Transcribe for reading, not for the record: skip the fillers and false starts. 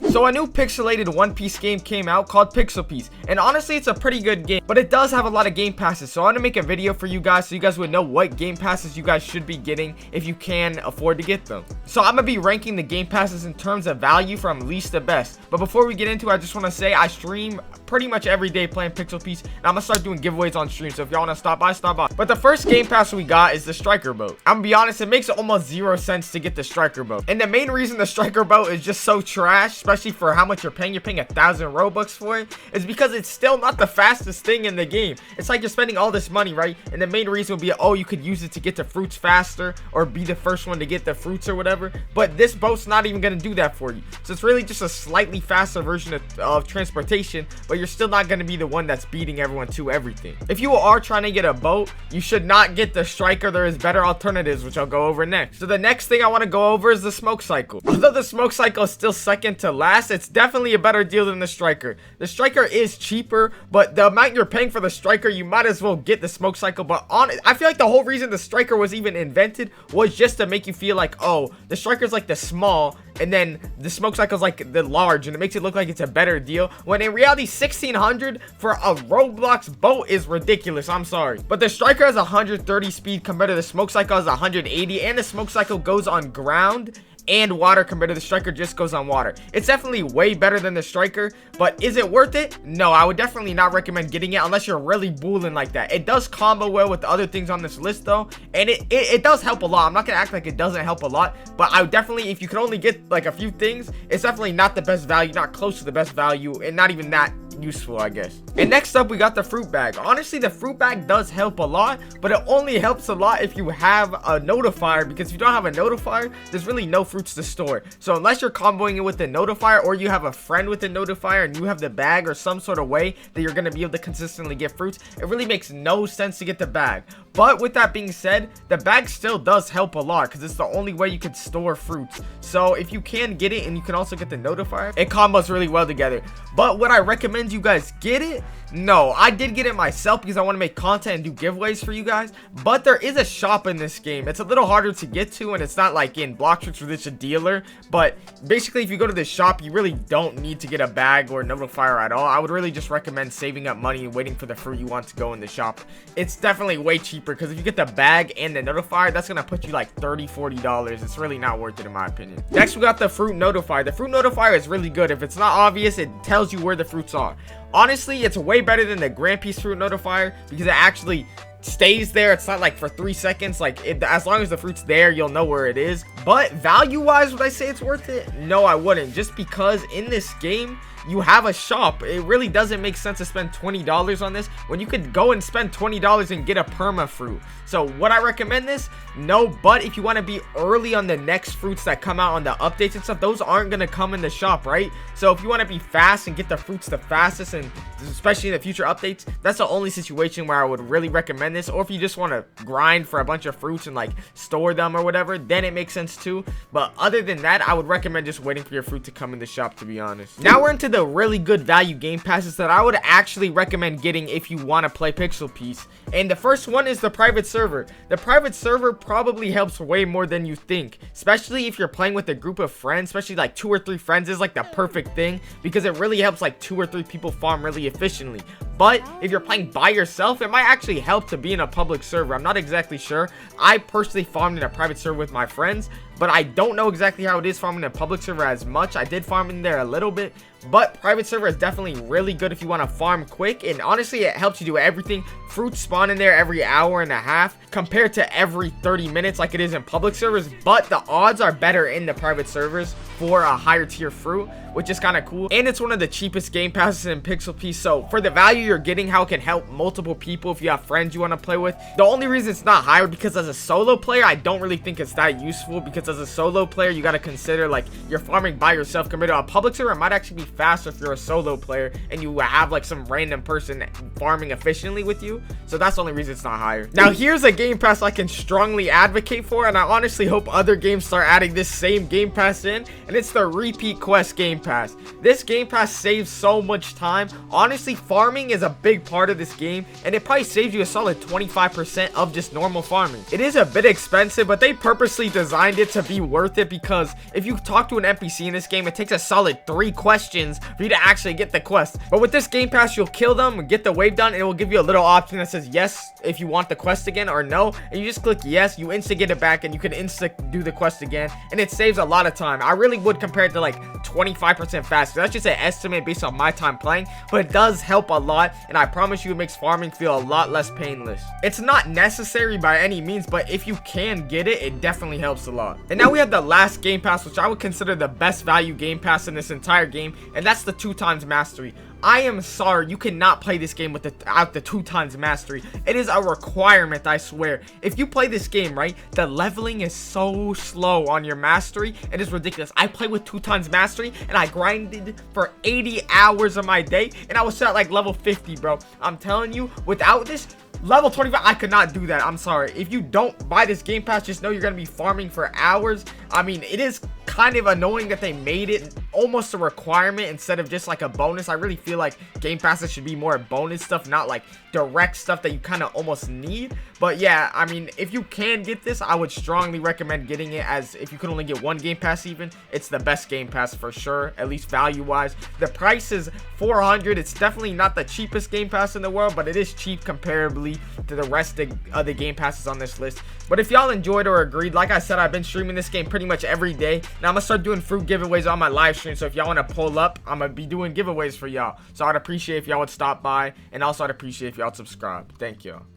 So a new pixelated One Piece game came out called Pixel Piece, and honestly it's a pretty good game, but it does have a lot of game passes. So I want to make a video for you guys so you guys would know what game passes you guys should be getting if you can afford to get them. So I'm gonna be ranking the game passes in terms of value from least to best. But before we get into it, I just want to say I stream pretty much every day playing Pixel Piece, and I'm gonna start doing giveaways on stream, so if y'all want to stop by, stop by. But the first game pass we got is the striker boat. I'm gonna be honest, it makes almost 0 sense to get the striker boat, and the main reason the striker boat is just so trash, especially for how much you're paying 1,000 Robux for it, is because it's still not the fastest thing in the game. It's like you're spending all this money, right? And the main reason would be, oh, you could use it to get the fruits faster or be the first one to get the fruits or whatever, but this boat's not even gonna do that for you. So it's really just a slightly faster version of transportation, but you're still not gonna be the one that's beating everyone to everything. If you are trying to get a boat, you should not get the striker. There is better alternatives, which I'll go over next. So the next thing I want to go over is the smoke cycle. Although the smoke cycle is still second to last, it's definitely a better deal than the striker. The striker is cheaper, but the amount you're paying for the striker, you might as well get the smoke cycle. But I feel like the whole reason the striker was even invented was just to make you feel like, oh, the striker's like the small, and then the smoke cycle's like the large, and it makes it look like it's a better deal, when in reality 1,600 for a Roblox boat is ridiculous. I'm sorry, but the striker has 130 speed compared to the smoke cycle has 180, and the smoke cycle goes on ground and water compared to the striker just goes on water. It's definitely way better than the striker, but is it worth it? No, I would definitely not recommend getting it unless you're really booling like that. It does combo well with the other things on this list though, and it does help a lot. I'm not gonna act like it doesn't help a lot, but I would definitely, if you could only get like a few things, it's definitely not the best value, not close to the best value, and not even that useful, I guess. And next up we got the fruit bag. Honestly, the fruit bag does help a lot, but it only helps a lot if you have a notifier, because if you don't have a notifier, there's really no fruits to store. So unless you're comboing it with the notifier, or you have a friend with a notifier and you have the bag or some sort of way that you're going to be able to consistently get fruits, it really makes no sense to get the bag. But with that being said, the bag still does help a lot because it's the only way you can store fruits. So if you can get it and you can also get the notifier, it combos really well together. But would I recommend you guys get it? No, I did get it myself because I want to make content and do giveaways for you guys. But there is a shop in this game. It's a little harder to get to, and it's not like in Blocktricks where it's a dealer. But basically, if you go to this shop, you really don't need to get a bag or notifier at all. I would really just recommend saving up money and waiting for the fruit you want to go in the shop. It's definitely way cheaper because if you get the bag and the notifier, that's going to put you like $30-$40. It's really not worth it in my opinion. Next, we got the fruit notifier. The fruit notifier is really good. If it's not obvious, it tells you where the fruits are. Honestly, it's way better than the Grand Piece fruit notifier because it actually stays there. It's not like for 3 seconds. Like as long as the fruit's there, you'll know where it is. But value wise, would I say it's worth it? No, I wouldn't, just because in this game you have a shop. It really doesn't make sense to spend $20 on this when you could go and spend $20 and get a perma fruit. So would I recommend this? No, but if you want to be early on the next fruits that come out on the updates and stuff, those aren't going to come in the shop, right? So if you want to be fast and get the fruits the fastest, and especially in the future updates, that's the only situation where I would really recommend this. Or if you just want to grind for a bunch of fruits and like store them or whatever, then it makes sense too. But other than that, I would recommend just waiting for your fruit to come in the shop, to be honest. Now we're into the really good value game passes that I would actually recommend getting if you want to play Pixel Piece. And the first one is the private server. The private server probably helps way more than you think, especially if you're playing with a group of friends. Especially like 2 or 3 friends is like the perfect thing because it really helps like 2 or 3 people farm really efficiently. But if you're playing by yourself, it might actually help to be in a public server. I'm not exactly sure. I personally farmed in a private server with my friends, but I don't know exactly how it is farming in a public server as much. I did farm in there a little bit, but private server is definitely really good if you want to farm quick. And honestly, it helps you do everything. Fruits spawn in there every hour and a half compared to every 30 minutes like it is in public servers, but the odds are better in the private servers for a higher tier fruit, which is kind of cool. And it's one of the cheapest game passes in Pixel Piece. So for the value you're getting, how it can help multiple people if you have friends you want to play with, the only reason it's not higher because as a solo player, I don't really think it's that useful, because as a solo player, you got to consider like you're farming by yourself compared to a public server. It might actually be faster if you're a solo player and you have like some random person farming efficiently with you. So that's the only reason it's not higher. Now here's a game pass I can strongly advocate for, and I honestly hope other games start adding this same game pass in, and it's the repeat quest game pass. This game pass saves so much time. Honestly, farming is a big part of this game, and it probably saves you a solid 25% of just normal farming. It is a bit expensive, but they purposely designed it to be worth it, because if you talk to an NPC in this game, it takes a solid 3 questions for you to actually get the quest. But with this game pass, you'll kill them, get the wave done, and it will give you a little option that says yes if you want the quest again, or no, and you just click yes. You insta get it back, and you can insta do the quest again, and it saves a lot of time. I really would compare it to like 25% faster. That's just an estimate based on my time playing, but it does help a lot, and I promise you it makes farming feel a lot less painless. It's not necessary by any means, but if you can get it, it definitely helps a lot. And now we have the last game pass, which I would consider the best value game pass in this entire game, and that's the 2x mastery. I am sorry, you cannot play this game without the 2x mastery. It is a requirement, I swear. If you play this game, right, the leveling is so slow on your mastery. It is ridiculous. I play with 2x mastery, and I grinded for 80 hours of my day, and I was at like level 50, bro. I'm telling you, without this, level 25, I could not do that. I'm sorry. If you don't buy this game pass, just know you're gonna be farming for hours. I mean, it is kind of annoying that they made it almost a requirement instead of just like a bonus. I really feel like game passes should be more bonus stuff, not like direct stuff that you kind of almost need. But yeah, I mean, if you can get this, I would strongly recommend getting it, as if you could only get one game pass even, it's the best game pass for sure, at least value wise. The price is $400. It's definitely not the cheapest game pass in the world, but it is cheap comparably to the rest of the game passes on this list. But if y'all enjoyed or agreed, like I said, I've been streaming this game pretty much every day. Now I'm gonna start doing fruit giveaways on my live stream, so if y'all want to pull up, I'm gonna be doing giveaways for y'all. So I'd appreciate if y'all would stop by, and also I'd appreciate if y'all would subscribe. Thank you.